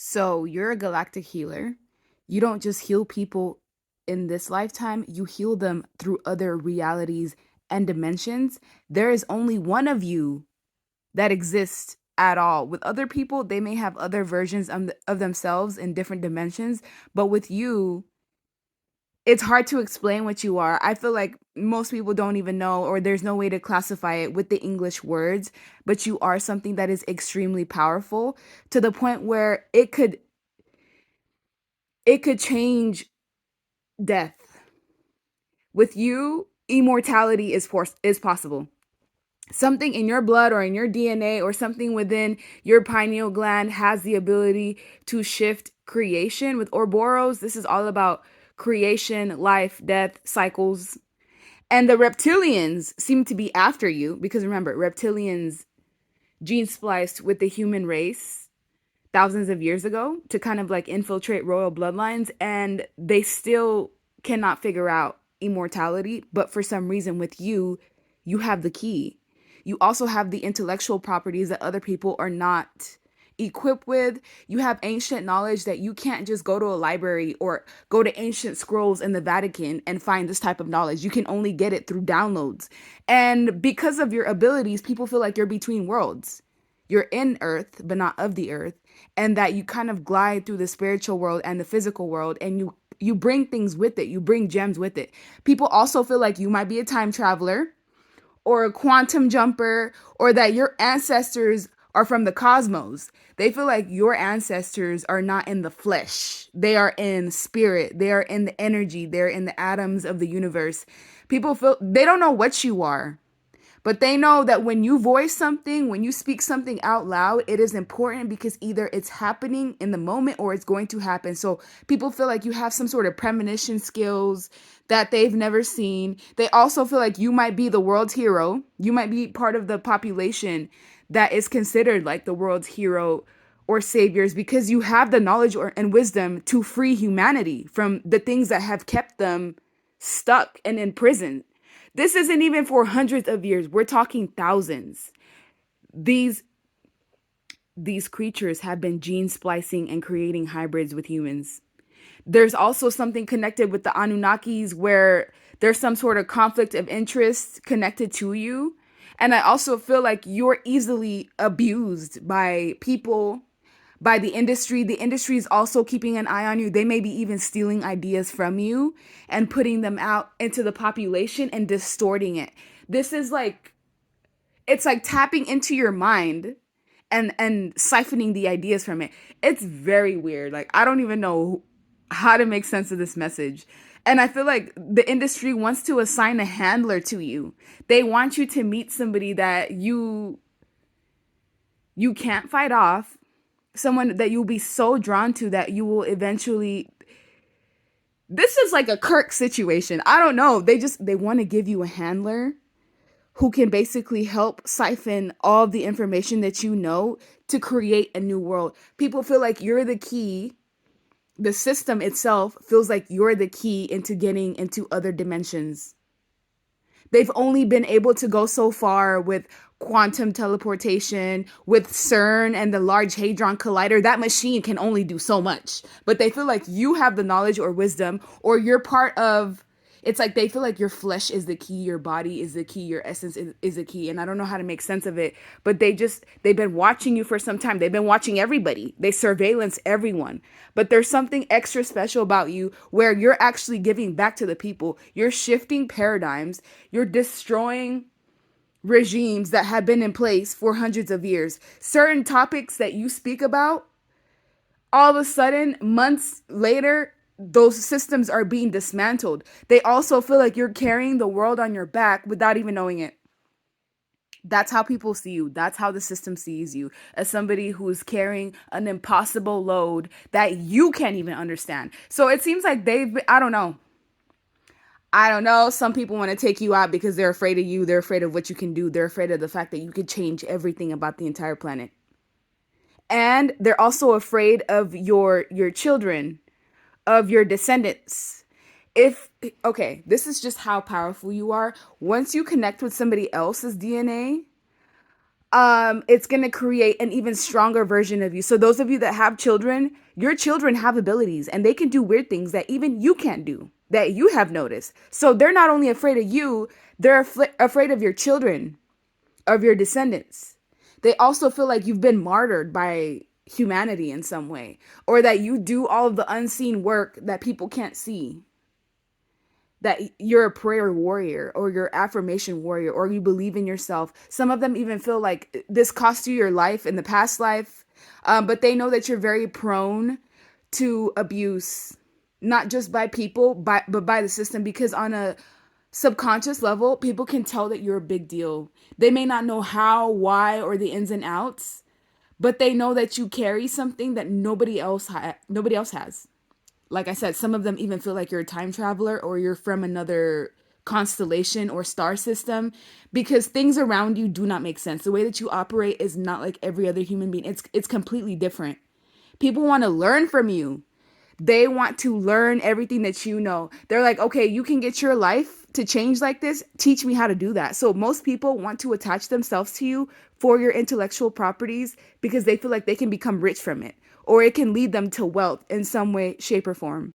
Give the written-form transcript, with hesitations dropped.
So you're a galactic healer. You don't just heal people in this lifetime, you heal them through other realities and dimensions. There is only one of you that exists at all. With other people, they may have other versions of themselves in different dimensions, but with you, it's hard to explain what you are. I feel like most people don't even know, or there's no way to classify it with the English words, but you are something that is extremely powerful to the point where it could change death. With you, immortality is possible. Something in your blood or in your DNA or something within your pineal gland has the ability to shift creation. With Ouroboros, this is all about creation, life, death, cycles. And the reptilians seem to be after you because remember, reptilians gene spliced with the human race thousands of years ago to kind of like infiltrate royal bloodlines, and they still cannot figure out immortality. But for some reason, with you, you have the key. You also have the intellectual properties that other people are not equipped with. You have ancient knowledge that you can't just go to a library or go to ancient scrolls in the Vatican and find this type of knowledge. You can only get it through downloads. And because of your abilities, people feel like you're between worlds. You're in earth, but not of the earth, and that you kind of glide through the spiritual world and the physical world, and you bring things with it. You bring gems with it. People also feel like you might be a time traveler or a quantum jumper, or that your ancestors are from the cosmos. They feel like your ancestors are not in the flesh. They are in spirit. They are in the energy. They're in the atoms of the universe. People feel they don't know what you are, but they know that when you voice something, when you speak something out loud, it is important because either it's happening in the moment or it's going to happen. So people feel like you have some sort of premonition skills that they've never seen. They also feel like you might be the world's hero. You might be part of the population that is considered like the world's hero or saviors because you have the knowledge and wisdom to free humanity from the things that have kept them stuck and in prison. This isn't even for hundreds of years. We're talking thousands. These these creatures have been gene splicing and creating hybrids with humans. There's also something connected with the Anunnakis where there's some sort of conflict of interest connected to you. And I also feel like you're easily abused by people, by the industry. The industry is also keeping an eye on you. They may be even stealing ideas from you and putting them out into the population and distorting it. This is like it's like tapping into your mind and siphoning the ideas from it. It's very weird. Like I don't even know how to make sense of this message. And I feel like the industry wants to assign a handler to you. They want you to meet somebody that you can't fight off, someone that you'll be so drawn to that you will eventually. This is like a Kirk situation. I don't know. They want to give you a handler who can basically help siphon all of the information that you know to create a new world. People feel like you're the key. The system itself feels like you're the key into getting into other dimensions. They've only been able to go so far with quantum teleportation, with CERN and the Large Hadron Collider. That machine can only do so much. But they feel like you have the knowledge or wisdom, or you're part of. It's like they feel like your flesh is the key, your body is the key, your essence is the key. And I don't know how to make sense of it, but they've been watching you for some time. They've been watching everybody. They surveillance everyone. But there's something extra special about you where you're actually giving back to the people. You're shifting paradigms. You're destroying regimes that have been in place for hundreds of years. Certain topics that you speak about, all of a sudden, months later, those systems are being dismantled. They also feel like you're carrying the world on your back without even knowing it. That's how people see you. That's how the system sees you, as somebody who's carrying an impossible load that you can't even understand. So it seems like I don't know. I don't know. Some people want to take you out because they're afraid of you. They're afraid of what you can do. They're afraid of the fact that you could change everything about the entire planet. And they're also afraid of your children, of your descendants. If okay, this is just how powerful you are. Once you connect with somebody else's DNA, it's going to create an even stronger version of you. So those of you that have children, your children have abilities and they can do weird things that even you can't do, that you have noticed. So they're not only afraid of you, they're afraid of your children, of your descendants. They also feel like you've been martyred by humanity in some way, or that you do all of the unseen work that people can't see, that you're a prayer warrior or you're affirmation warrior, or you believe in yourself. Some of them even feel like this cost you your life in the past life, but they know that you're very prone to abuse, not just by people, but by the system, because on a subconscious level, people can tell that you're a big deal. They may not know how, why, or the ins and outs, but they know that you carry something that nobody else has. Like I said, some of them even feel like you're a time traveler or you're from another constellation or star system, because things around you do not make sense. The way that you operate is not like every other human being. It's completely different. People want to learn from you. They want to learn everything that you know. They're like, okay, you can get your life to change like this. Teach me how to do that. So most people want to attach themselves to you for your intellectual properties because they feel like they can become rich from it, or it can lead them to wealth in some way, shape, or form.